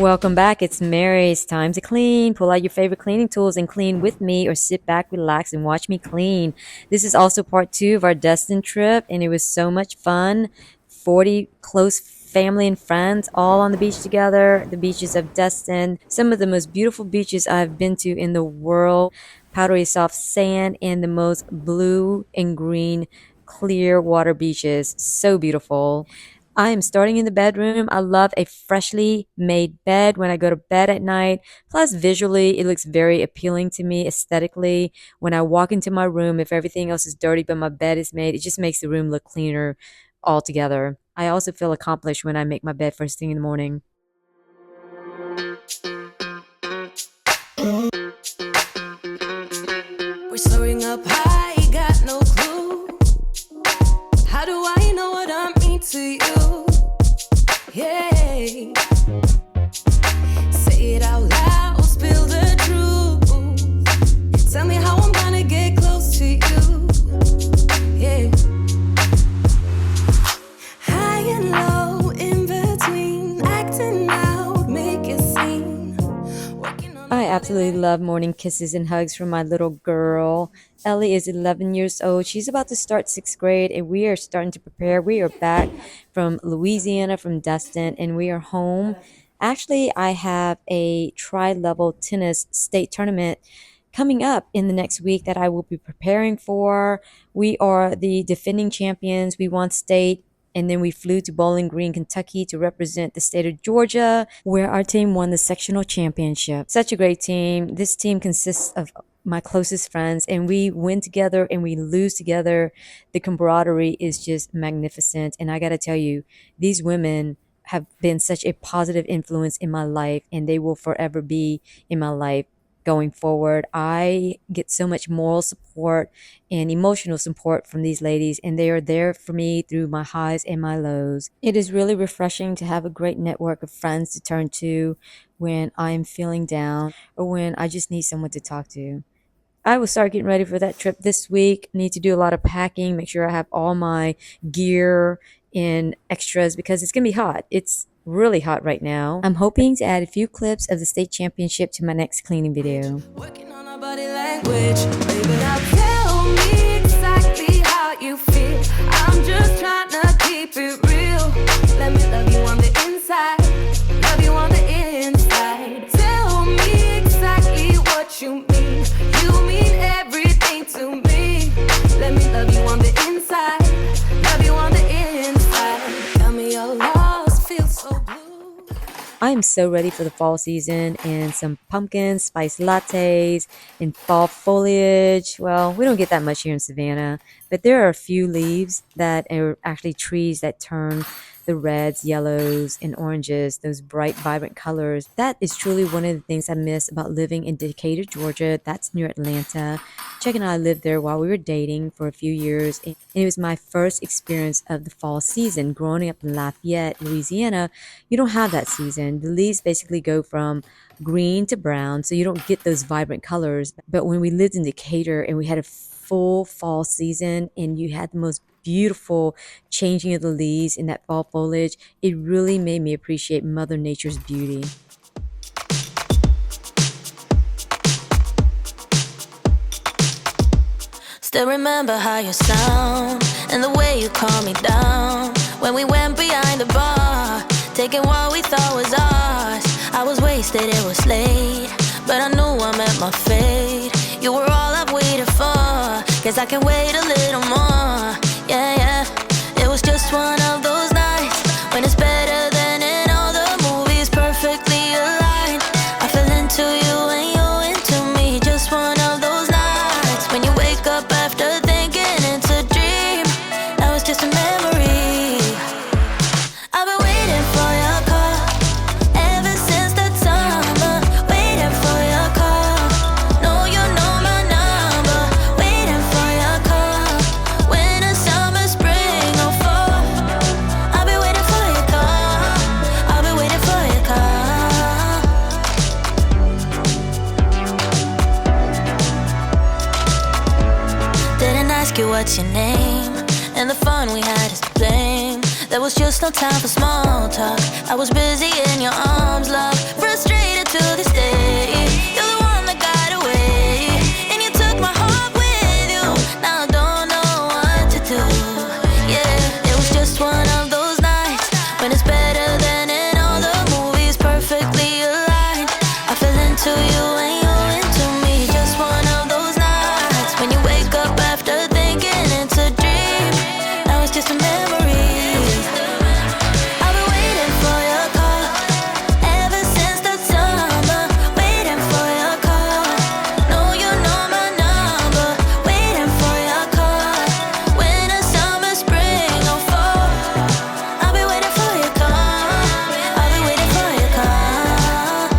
Welcome back. It's Mary. It's time to clean. Pull out your favorite cleaning tools and clean with me, or sit back, relax, and watch me clean. This is also part two of our Destin trip, and it was so much fun. 40 close family and friends all on the beach together. The beaches of Destin, some of the most beautiful beaches I've been to in the world. Powdery soft sand and the most blue and green clear water beaches. So beautiful. I am starting in the bedroom. I love a freshly made bed when I go to bed at night. Plus, visually, it looks very appealing to me aesthetically. When I walk into my room, if everything else is dirty but my bed is made, it just makes the room look cleaner altogether. I also feel accomplished when I make my bed first thing in the morning. We're soaring up high, got no clue. How do I know what I mean to you? Yeah. Say it out loud, spill the truth. Tell me how I'm gonna get close to you. Yeah. High and low, in between, acting out, make a scene. I absolutely love morning kisses and hugs from my little girl. Ellie is 11 years old. She's about to start sixth grade, and we are starting to prepare. We are back from Louisiana, from Destin, and we are home. Actually, I have a tri-level tennis state tournament coming up in the next week that I will be preparing for. We are the defending champions. We won state, and then we flew to Bowling Green, Kentucky to represent the state of Georgia, where our team won the sectional championship. Such a great team. This team consists of my closest friends, and we win together and we lose together. The camaraderie is just magnificent. And I got to tell you, these women have been such a positive influence in my life, and they will forever be in my life going forward. I get so much moral support and emotional support from these ladies, and they are there for me through my highs and my lows. It is really refreshing to have a great network of friends to turn to when I am feeling down or when I just need someone to talk to. I will start getting ready for that trip this week. Need to do a lot of packing, make sure I have all my gear and extras because it's going to be hot. It's really hot right now. I'm hoping to add a few clips of the state championship to my next cleaning video. Working on our body language. Baby, now tell me exactly how you feel. I'm just trying to keep it real. Let me love you on the inside. Love you on the inside. Tell me exactly what you mean. You mean everything to me. Let me love you on the inside. Love you on the inside. Tell me your lost, feel so blue. I am so ready for the fall season and some pumpkin spice lattes and fall foliage. Well, we don't get that much here in Savannah, but there are a few leaves that are actually trees that turn the reds, yellows, and oranges, those bright, vibrant colors. That is truly one of the things I miss about living in Decatur, Georgia. That's near Atlanta. Chuck and I lived there while we were dating for a few years, and it was my first experience of the fall season. Growing up in Lafayette, Louisiana, you don't have that season. The leaves basically go from green to brown, so you don't get those vibrant colors. But when we lived in Decatur and we had a full fall season and you had the most beautiful changing of the leaves in that fall foliage, it really made me appreciate Mother Nature's beauty. Still remember how you sound and the way you calm me down when we went behind the bar, taking what we thought was ours. I was wasted, it was late, but I knew I met my fate. You were all I've waited for, guess I can wait a little more. Yeah, yeah, it was just one of those nights when it's better than in all the movies, perfectly aligned. I fell into you and you into me, just one of those nights when you wake up after thinking it's a dream. Now it's just a memory. I've been waiting for your call ever since the summer, waiting for your call. No, you know my number, waiting for your call. Winter, summer, spring, or fall, I'll be waiting for your call. I'll be waiting for your call. Didn't ask you what's your name, and the fun we had is to blame. There was just no time for small talk. I was busy in your arms, love. Frustrated to this day. You're the one that got away, and you took my heart with you. Now I don't know what to do. Yeah, it was just one of those nights when it's better than in all the movies, perfectly aligned. I fell into you and you into me. Just one of those nights when you wake up after thinking it's a dream. Now it's just a memory. I've been waiting for your call ever since the summer. Waiting for your call. Know you know my number. Waiting for your call. Winter, summer, spring, or fall. I'll be waiting for your call. I'll be waiting for your call.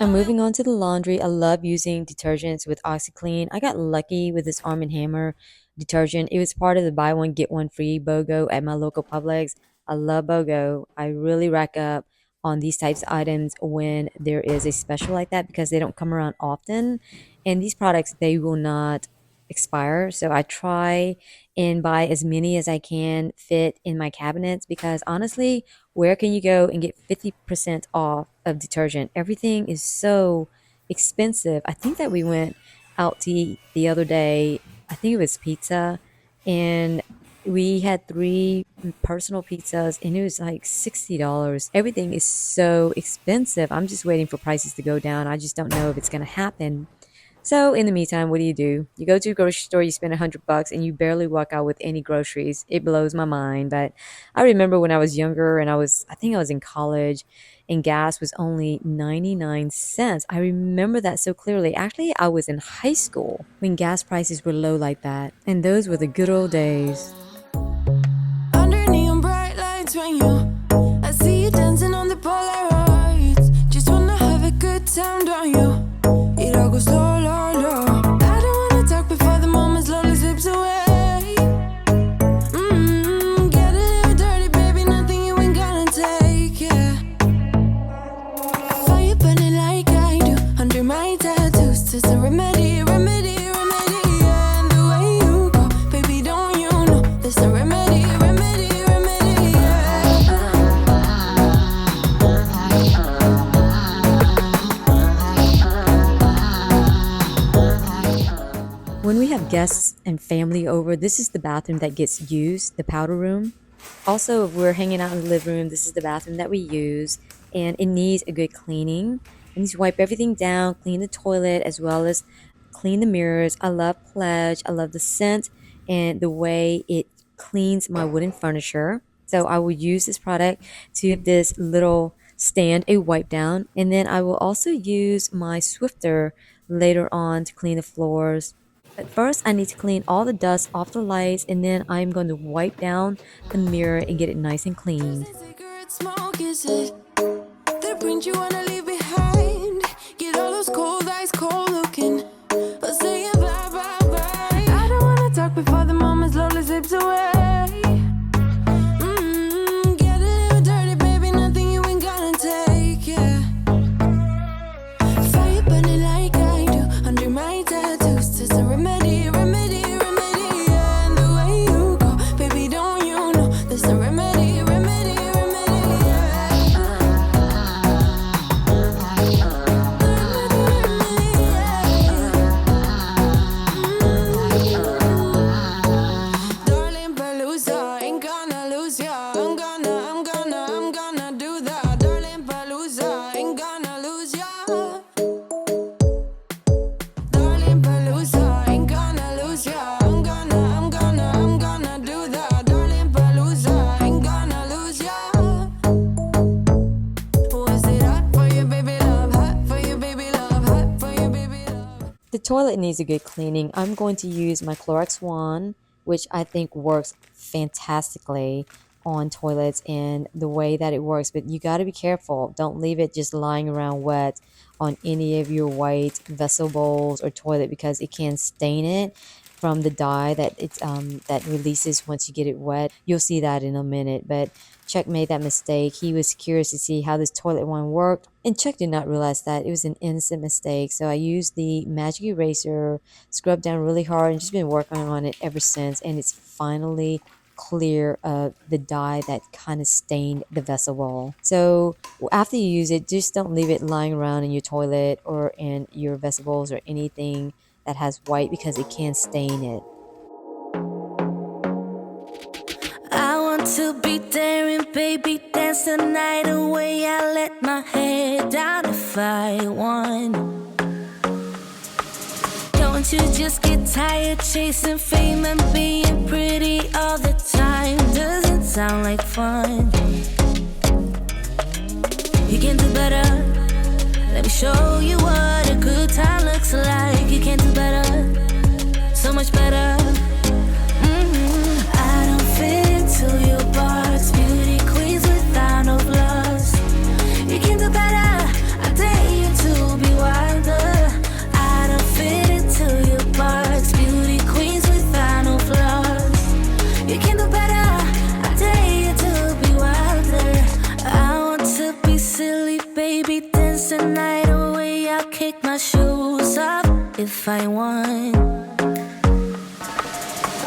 And moving on to the laundry, I love using detergents with OxyClean. I got lucky with this Arm& Hammer detergent. It was part of the buy one get one free BOGO at my local Publix. I love BOGO. I really rack up on these types of items when there is a special like that because they don't come around often. And these products, they will not expire. So I try and buy as many as I can fit in my cabinets because honestly, where can you go and get 50% off of detergent? Everything is so expensive. I think that we went out to eat the other day. I think it was pizza, and we had three personal pizzas, and it was like $60. Everything is so expensive. I'm just waiting for prices to go down. I just don't know if it's going to happen. So in the meantime, what do? You go to a grocery store, you spend $100, and you barely walk out with any groceries. It blows my mind. But I remember when I was younger and I think I was in college, and gas was only 99 cents. I remember that so clearly. Actually, I was in high school when gas prices were low like that. And those were the good old days. Under neon bright lights when I see you dancing on the Polaroids. Just wanna have a good time, don't you? It all goes low, low, low. I don't wanna talk before the moment slowly slips away. Get a little dirty, baby, nothing you ain't gonna take, yeah. Fire burning like I do under my tattoos. It's a remedy, remedy, remedy, yeah. And the way you go, baby, don't you know? There's a remedy, remedy, remedy, yeah. When we have guests and family over, this is the bathroom that gets used, the powder room. Also, if we're hanging out in the living room, this is the bathroom that we use, and it needs a good cleaning. I need to wipe everything down, clean the toilet, as well as clean the mirrors. I love Pledge. I love the scent and the way it cleans my wooden furniture. So I will use this product to give this little stand a wipe down, and then I will also use my Swifter later on to clean the floors. But first, I need to clean all the dust off the lights, and then I'm going to wipe down the mirror and get it nice and clean. Cigarette smoke, is it the print you wanna leave behind? Get all those cold eyes cold looking, but say it bye, bye, bye. I don't wanna talk before the moment slowly slips away. Get a little dirty, baby, nothing you ain't gonna take, yeah. Fire burning like I do under my tattoos. It's a remedy, remedy, remedy, yeah. And the way you go, baby, don't you know? There's a remedy, remedy, remedy, yeah. Darling Palooza, ain't gonna lose ya. I'm gonna do that. Darling Palooza, ain't gonna lose ya. Darling Palooza, ain't gonna lose ya. I'm gonna do that. Darling Palooza, ain't gonna lose ya. Was it hot for you, baby love? Hot for you, baby love? Hot for you, baby love? The toilet needs a good cleaning. I'm going to use my Clorox Wand, which I think works fantastically on toilets and the way that it works. But you got to be careful. Don't leave it just lying around wet on any of your white vessel bowls or toilet because it can stain it from the dye that releases once you get it wet. You'll see that in a minute. But Chuck made that mistake. He was curious to see how this toilet one worked, and Chuck did not realize that it was an innocent mistake. So I used the magic eraser, scrubbed down really hard, and just been working on it ever since. And it's finally clear the dye that kind of stained the vessel wall. So after you use it, just don't leave it lying around in your toilet or in your vegetables or anything that has white because it can stain it. I want to be daring, baby, dance the night away. I let my head down if I want. Don't you just get tired chasing fame and being pretty all the time? Doesn't sound like fun. You can do better. Let me show you what a good time looks like. You can do better, so much better. I don't fit into your box. Beauty queens without no flaws. You can do better. I dare you to be wilder. I don't fit into your box. Beauty queens without no flaws. You can do better. I dare you to be wilder. I want to be silly, baby, dance the night away. I'll kick my shoes off if I want.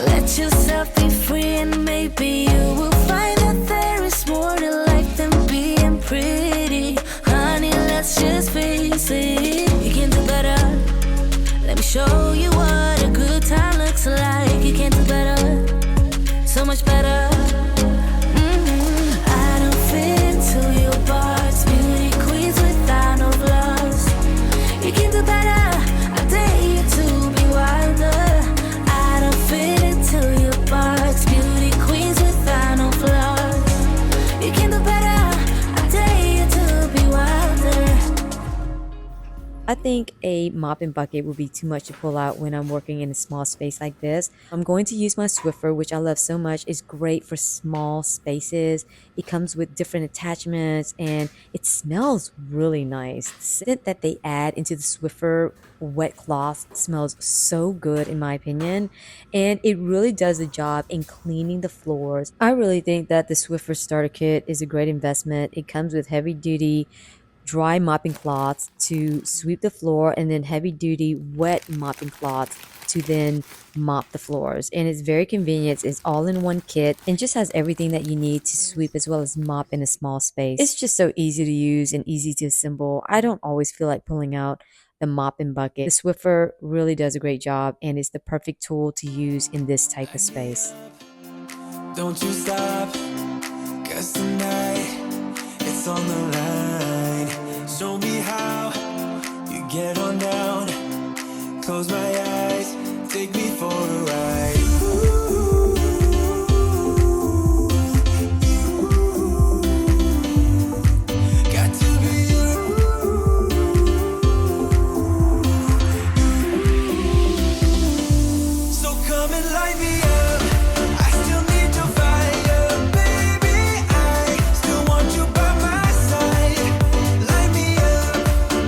Let yourself be free and maybe you will find that there is more to life than being pretty. Honey, let's just face it. You can do better. Let me show you what a good time looks like. You can do better, so much better. I don't fit into your box. Beauty queens without no flaws. You can do better. I dare you to be wilder. I don't fit into your box. Beauty queens without no flaws. You can do better. I dare you to be wilder. I think a mopping bucket would be too much to pull out when I'm working in a small space like this. I'm going to use my Swiffer, which I love so much. It's great for small spaces. It comes with different attachments and it smells really nice. The scent that they add into the Swiffer wet cloth smells so good in my opinion, and it really does the job in cleaning the floors. I really think that the Swiffer starter kit is a great investment. It comes with heavy duty dry mopping cloths to sweep the floor and then heavy duty wet mopping cloths to then mop the floors, and it's very convenient. It's all in one kit and just has everything that you need to sweep as well as mop in a small space. It's just so easy to use and easy to assemble. I don't always feel like pulling out the mopping bucket. The Swiffer really does a great job and is the perfect tool to use in this type of space. Don't you stop, 'cause tonight it's on the line. Show me how you get on down. Close my eyes, take me for a ride. Got to be you. So come and light me up. I still need your fire, baby. I still want you by my side. Light me up,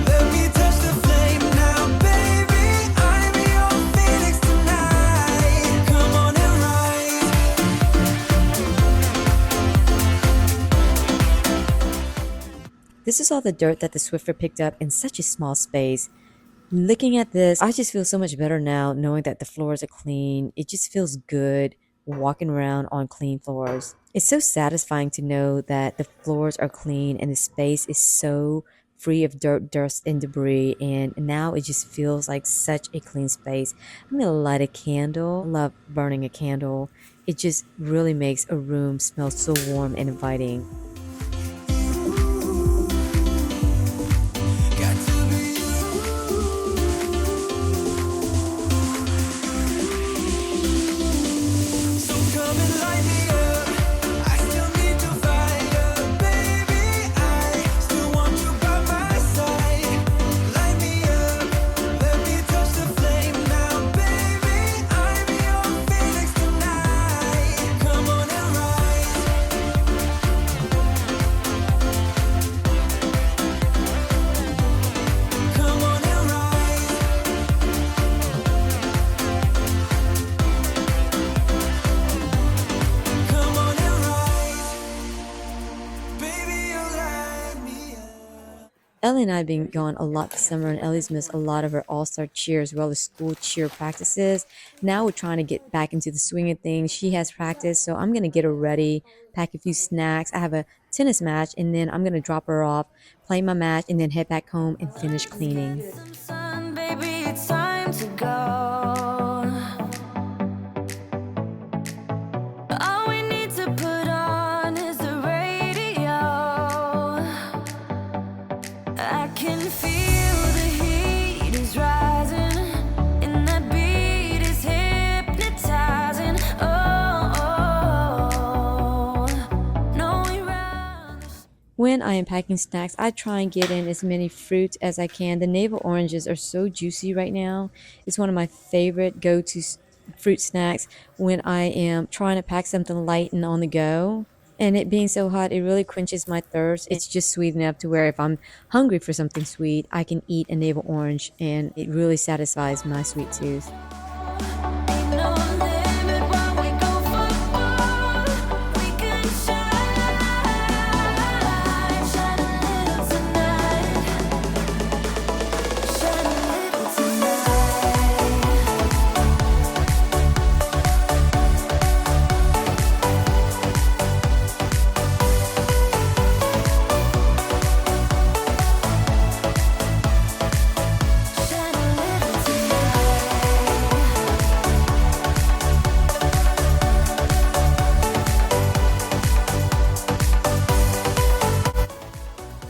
let me touch the flame now, baby. I'm your phoenix tonight. Come on and rise. This is all the dirt that the Swiffer picked up in such a small space. Looking at this, I just feel so much better now knowing that the floors are clean. It just feels good walking around on clean floors. It's so satisfying to know that the floors are clean and the space is so free of dirt, dust, and debris, and now it just feels like such a clean space. I'm gonna light a candle. I love burning a candle. It just really makes a room smell so warm and inviting. Got to be you. So come and light me up. I still need your fire, baby. I still want you by my side. Light me up, let me touch the flame now, baby. I'm your phoenix tonight. Come on and rise. Ellie and I have been gone a lot this summer, and Ellie's missed a lot of her all-star cheer as well as school cheer practices. Now we're trying to get back into the swing of things. She has practice, so I'm gonna get her ready, pack a few snacks. I have a tennis match, and then I'm gonna drop her off, play my match, and then head back home and finish cleaning. Some sun, baby, it's time to go. All we need to put on is the radio. I can feel the heat is rising, and that beat is hypnotizing. No, we run. When I am packing snacks, I try and get in as many fruits as I can. The navel oranges are so juicy right now. It's one of my favorite go-to fruit snacks when I am trying to pack something light and on the go. And it being so hot, it really quenches my thirst. It's just sweet enough to where if I'm hungry for something sweet, I can eat a navel orange and it really satisfies my sweet tooth. Ain't no limit what we go for. We can shine, shine a little tonight, shine a little tonight. Shine a little tonight.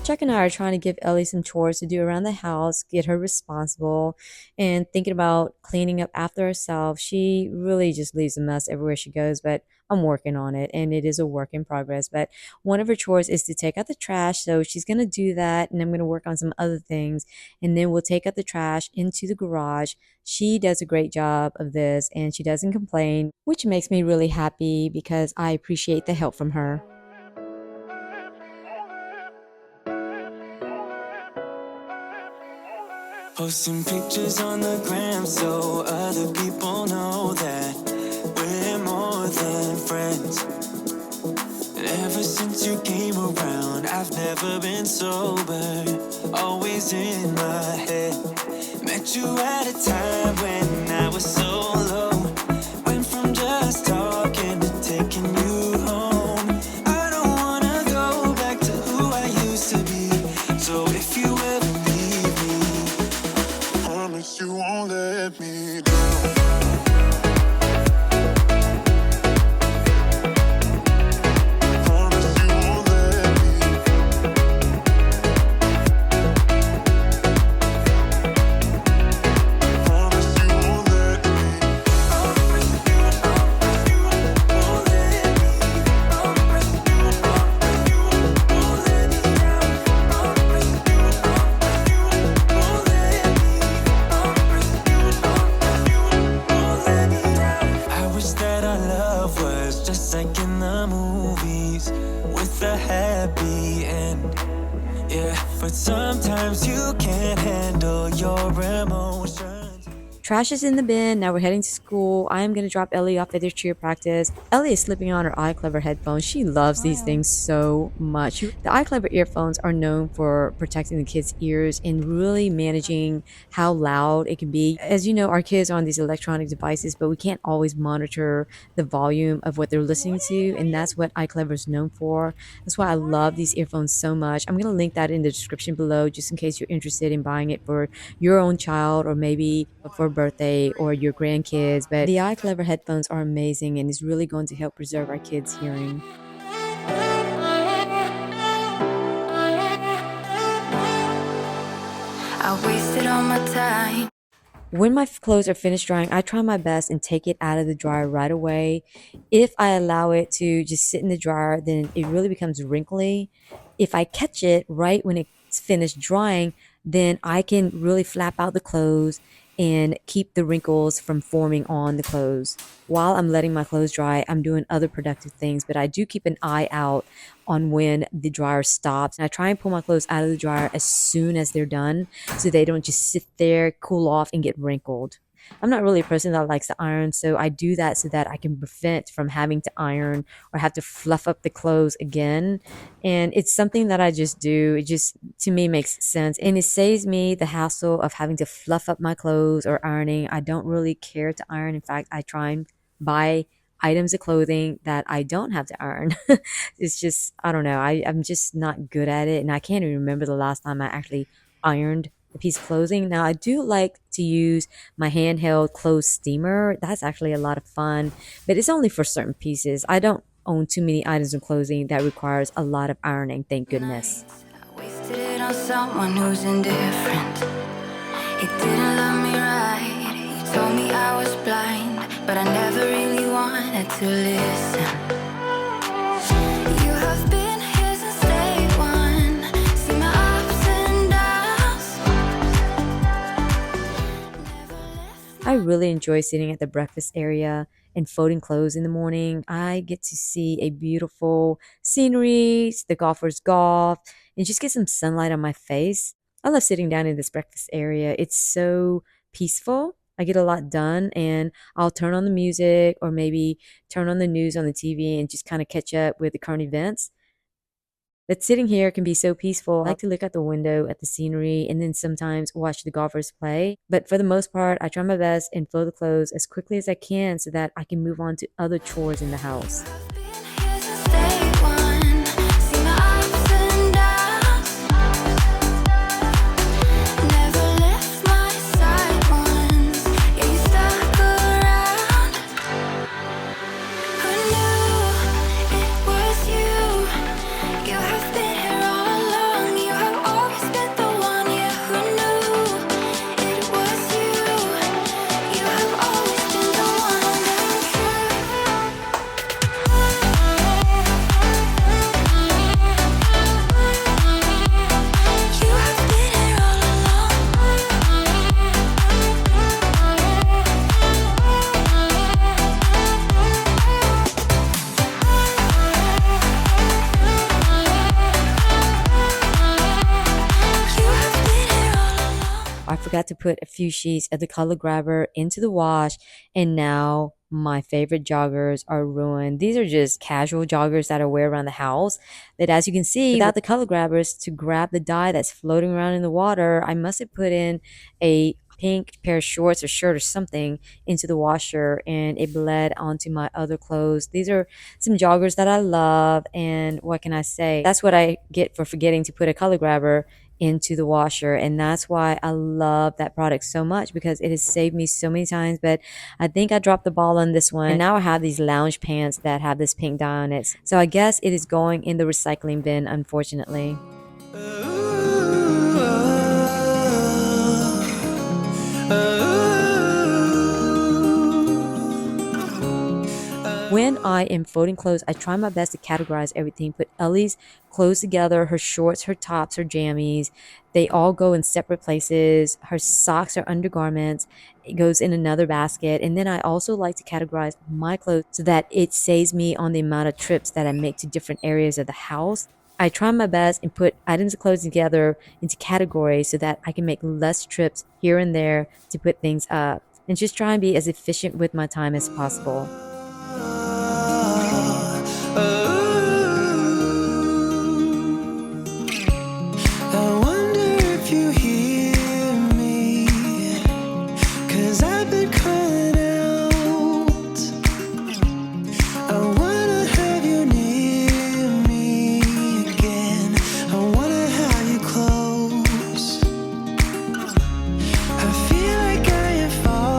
Chuck and I are trying to give Ellie some chores to do around the house, get her responsible, and thinking about cleaning up after herself. She really just leaves a mess everywhere she goes, but I'm working on it and it is a work in progress. But one of her chores is to take out the trash, so she's going to do that, and I'm going to work on some other things, and then we'll take out the trash into the garage. She does a great job of this and she doesn't complain, which makes me really happy because I appreciate the help from her. Posting pictures on the gram so other people know that we're more than friends. And ever since you came around, I've never been sober, always in my head. Met you at a time when I was so low. Went from just talking to taking you home. I don't wanna go back to who I used to be. So if you ever leave me, promise you won't let me down. Promise you won't let me. Promise you won't let me. Promise you won't let me. Promise you won't let me down. Promise you won't let me. Promise you won't let me down. I wish that our love was just like in the movies, with a happy end. Yeah, but sometimes you can't handle your emotions. Trash is in the bin. Now we're heading to school. I am going to drop Ellie off at their cheer practice. Ellie is slipping on her iClever headphones. She loves these things so much. The iClever earphones are known for protecting the kids' ears and really managing how loud it can be. As you know, our kids are on these electronic devices, but we can't always monitor the volume of what they're listening to, and that's what iClever is known for. That's why I love these earphones so much. I'm going to link that in the description below just in case you're interested in buying it for your own child or maybe for a birthday or your grandkids. But the iClever headphones are amazing and is really going to help preserve our kids' hearing. I wasted all my time. When my clothes are finished drying, I try my best and take it out of the dryer right away. If I allow it to just sit in the dryer, then it really becomes wrinkly. If I catch it right when it's finished drying, then I can really flap out the clothes and keep the wrinkles from forming on the clothes. While I'm letting my clothes dry, I'm doing other productive things, but I do keep an eye out on when the dryer stops. And I try and pull my clothes out of the dryer as soon as they're done so they don't just sit there, cool off, and get wrinkled. I'm not really a person that likes to iron, so I do that so that I can prevent from having to iron or have to fluff up the clothes again. And it's something that I just do. It just to me makes sense, and it saves me the hassle of having to fluff up my clothes or ironing. I don't really care to iron. In fact, I try and buy items of clothing that I don't have to iron. It's just, I don't know. I'm just not good at it. And I can't even remember the last time I actually ironed a piece of clothing. Now, I do like to use my handheld clothes steamer. That's actually a lot of fun, but it's only for certain pieces. I don't own too many items of clothing that requires a lot of ironing, thank goodness. Nights, I wasted it on someone who's indifferent. He didn't love me right. He told me I was blind, but I never really wanted to listen. You have been here since day one. See my ups and downs. Never left. I really enjoy sitting at the breakfast area and folding clothes in the morning. I get to see a beautiful scenery, the golfers golf, and just get some sunlight on my face. I love sitting down in this breakfast area. It's so peaceful. I get a lot done, and I'll turn on the music or maybe turn on the news on the TV and just kind of catch up with the current events. But sitting here can be so peaceful. I like to look out the window at the scenery and then sometimes watch the golfers play. But for the most part, I try my best and fold the clothes as quickly as I can so that I can move on to other chores in the house. Been here since day one. See my ups and downs. Never left my side once. Yeah, you stuck around. Who knew it was you? You have been here all along. You have always been the one. Yeah, who knew it was you? You have always been the one. You have been here all I forgot to put a few sheets of the color grabber into the wash, and now my favorite joggers are ruined. These are just casual joggers that I wear around the house. That, as you can see, without the color grabbers to grab the dye that's floating around in the water, I must have put in a pink pair of shorts or shirt or something into the washer, and it bled onto my other clothes. These are some joggers that I love, and what can I say? That's what I get for forgetting to put a color grabber into the washer, and that's why I love that product so much, because it has saved me so many times. But I think I dropped the ball on this one, and now I have these lounge pants that have this pink dye on it, so I guess it is going in the recycling bin, unfortunately. When I am folding clothes, I try my best to categorize everything. Put Ellie's clothes together, her shorts, her tops, her jammies. They all go in separate places. Her socks are undergarments. It goes in another basket. And then I also like to categorize my clothes so that it saves me on the amount of trips that I make to different areas of the house. I try my best and put items of clothes together into categories so that I can make less trips here and there to put things up, and just try and be as efficient with my time as possible. I wonder if you hear me, 'cause I've been crying out. I wanna have you near me again. I wanna have you close. I feel like I am falling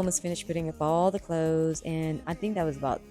almost finished putting up all the clothes, and I think that was about,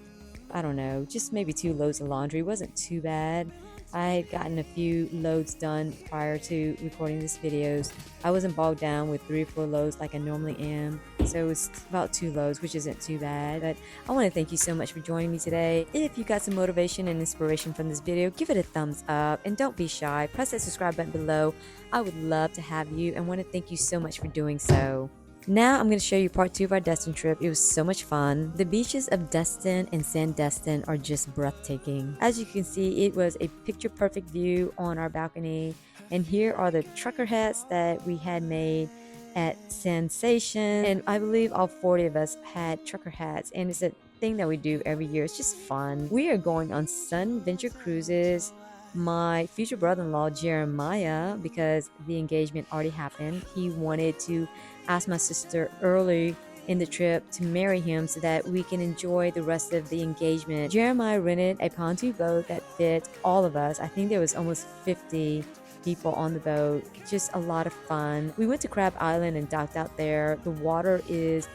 I don't know, just maybe 2 loads of laundry. It wasn't too bad. I had gotten a few loads done prior to recording this videos. I wasn't bogged down with 3 or 4 loads like I normally am. So it was about 2 loads, which isn't too bad. But I want to thank you so much for joining me today. If you got some motivation and inspiration from this video, give it a thumbs up and don't be shy. Press that subscribe button below. I would love to have you and want to thank you so much for doing so. Now I'm going to show you part 2 of our Destin trip. It was so much fun. The beaches of Destin and San Destin are just breathtaking. As you can see, it was a picture perfect view on our balcony. And here are the trucker hats that we had made at Sensation. And I believe all 40 of us had trucker hats. And it's a thing that we do every year. It's just fun. We are going on Sun Venture Cruises. My future brother-in-law Jeremiah, because the engagement already happened, he wanted to ask my sister early in the trip to marry him so that we can enjoy the rest of the engagement. Jeremiah rented a pontoon boat that fit all of us. I think there was almost 50 people on the boat. Just a lot of fun. We went to Crab Island and docked out there. The water is,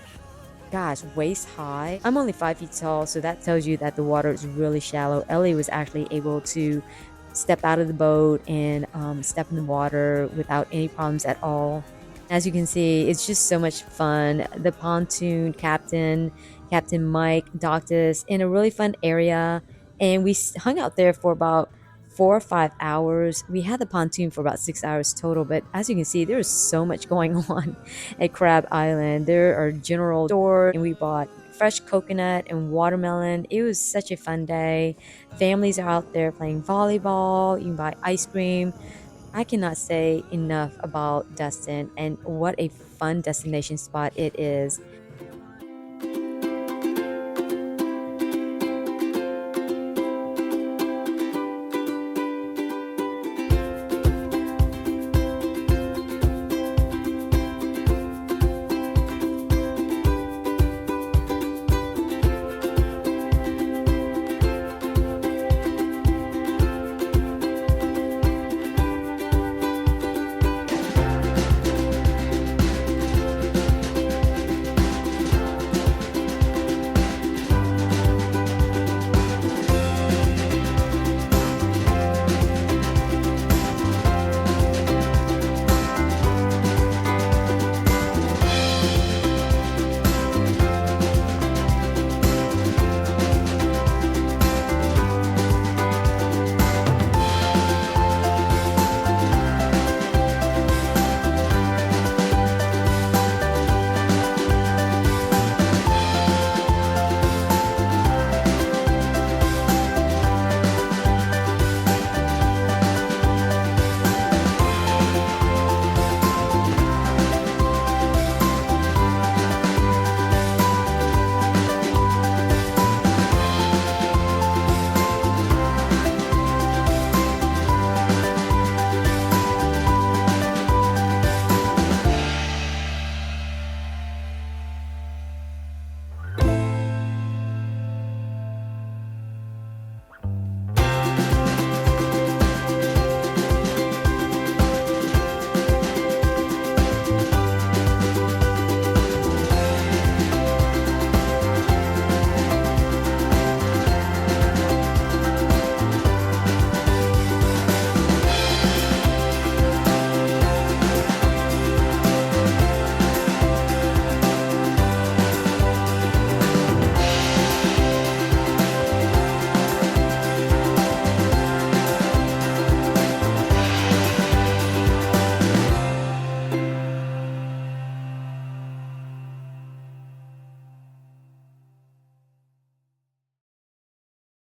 gosh, waist high. I'm only 5 feet tall, so that tells you that the water is really shallow. Ellie was actually able to step out of the boat and step in the water without any problems at all. As you can see, it's just so much fun. The pontoon captain, Captain Mike, docked us in a really fun area, and we hung out there for about 4 or 5 hours. We had the pontoon for about 6 hours total, but as you can see, there is so much going on at Crab Island. There are general stores, and we bought fresh coconut and watermelon. It was such a fun day. Families are out there playing volleyball. You can buy ice cream. I cannot say enough about Destin and what a fun destination spot it is.